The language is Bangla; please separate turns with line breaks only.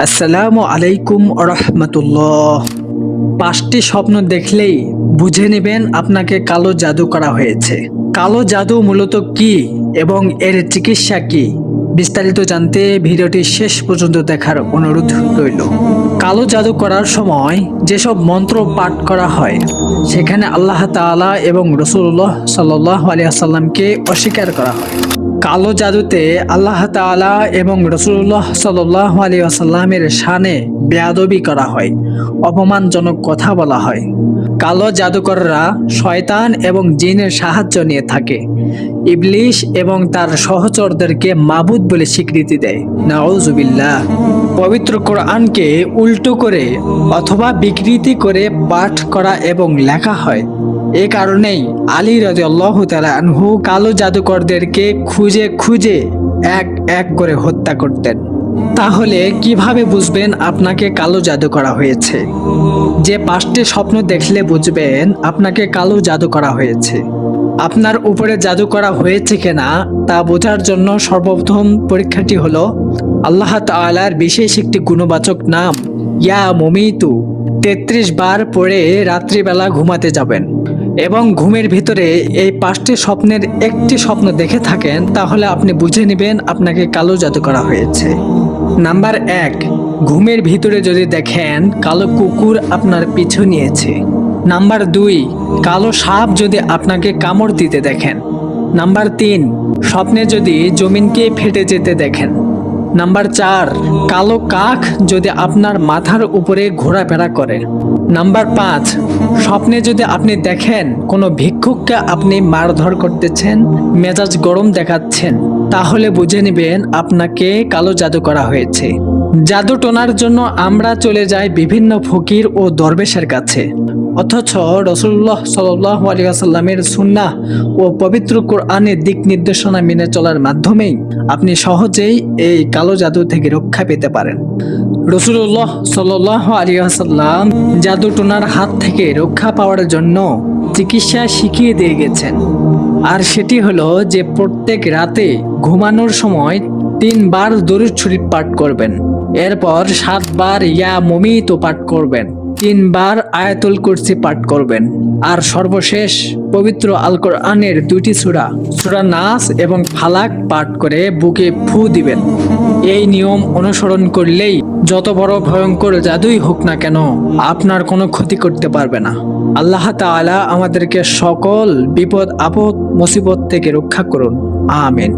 আসসালামু আলাইকুম রহমতুল্লাহ। 5টি স্বপ্ন দেখলেই বুঝে নেবেন আপনাকে কালো জাদু করা হয়েছে। কালো জাদু মূলত কি এবং এর চিকিৎসা কি, বিস্তারিত জানতে ভিডিওটি শেষ পর্যন্ত দেখার অনুরোধ রইল। কালো জাদু করার সময় যেসব মন্ত্র পাঠ করা হয় সেখানে আল্লাহ তাআলা এবং রাসূলুল্লাহ সাল্লাল্লাহু আলাইহি ওয়াসাল্লামকে অস্বীকার করা হয়। কালো জাদুতে আল্লাহ তাআলা এবং রাসূলুল্লাহ সাল্লাল্লাহু আলাইহি ওয়াসাল্লামের শানে বেয়াদবি করা হয়, অপমানজনক কথা বলা হয়। কালো জাদুকররা শয়তান এবং জিনের সাহায্য নিয়ে থাকে। ইবলিশ এবং তার সহচরদেরকে মাবুদ বলে স্বীকৃতি দেয়। নাউজুবিল্লাহ। পবিত্র কোরআনকে উল্টো করে অথবা বিকৃতি করে পাঠ করা এবং লেখা হয়। এ কারণেই আলী রাদিয়াল্লাহু তাআলা আনহু কালো জাদুকরদেরকে খুঁজে খুঁজে এক এক করে হত্যা করতেন। তাহলে কিভাবে বুঝবেন আপনাকে কালো জাদু করা হয়েছে? যে 5টি স্বপ্ন দেখলে বুঝবেন আপনাকে কালো জাদু করা হয়েছে। আপনার উপরে জাদু করা হয়েছে কিনা তা বোঝার জন্য সর্বপ্রথম পরীক্ষাটি হলো আল্লাহ তাআলার বিশেষ একটি গুণবাচক নাম ইয়া মুমিতু 33 বার পড়ে রাত্রিবেলা ঘুমাতে যাবেন এবং ঘুমের ভিতরে এই 5টি স্বপ্নের একটি স্বপ্ন দেখে থাকেন, তাহলে আপনি বুঝে নেবেন আপনাকে কালো জাদু করা হয়েছে। নাম্বার 1, ঘুমের ভিতরে যদি দেখেন কালো কুকুর আপনার পিছু নিয়েছে। নাম্বার 2, কালো সাপ যদি আপনাকে কামড় দিতে দেখেন। নাম্বার 3, স্বপ্নে যদি জমিনকে ফেটে যেতে দেখেন। নাম্বার 4, কালো কাক যদি আপনার মাথার উপরে ঘোরাফেরা করে। নাম্বার 5, স্বপ্নে যদি আপনি দেখেন কোনো ভিক্ষুককে আপনি মারধর করতেছেন, মেজাজ গরম দেখাচ্ছেন, তাহলে বুঝে নেবেন আপনাকে কালো জাদু করা হয়েছে। জাদু টোনার জন্য আমরা চলে যাই বিভিন্ন ফকির ও দরবেশের কাছে, অথচ রাসূলুল্লাহ সাল্লাল্লাহু আলাইহি ওয়াসাল্লামের সুন্নাহ ও পবিত্র কোরআনের দিক নির্দেশনা মেনে চলার মাধ্যমেই আপনি সহজেই এই কালো জাদু থেকে রক্ষা পেতে পারেন। রাসূলুল্লাহ সাল্লাল্লাহু আলাইহি ওয়াসাল্লাম জাদু টোনার হাত থেকে রক্ষা পাওয়ার জন্য চিকিৎসা শিখিয়ে দিয়ে গেছেন, আর সেটি হলো যে প্রত্যেক রাতে ঘুমানোর সময় 3 বার দরুদ শরীফ পাঠ করবেন, এরপর 7 বার ইয়া মুমিতু পাঠ করবেন, 3 বার আয়াতুল কুরসি পাঠ করবেন, আর সর্বশেষ পবিত্র আল কোরআনের 2টি সূরা নাস এবং ফালাক পাঠ করে বুকে ফু দিবেন। এই নিয়ম অনুসরণ করলেই যত বড় ভয়ঙ্কর জাদুই হোক না কেন আপনার কোনো ক্ষতি করতে পারবে না। আল্লাহ তাআলা আমাদেরকে সকল বিপদ আপদ মুসিবত থেকে রক্ষা করুন। আমিন।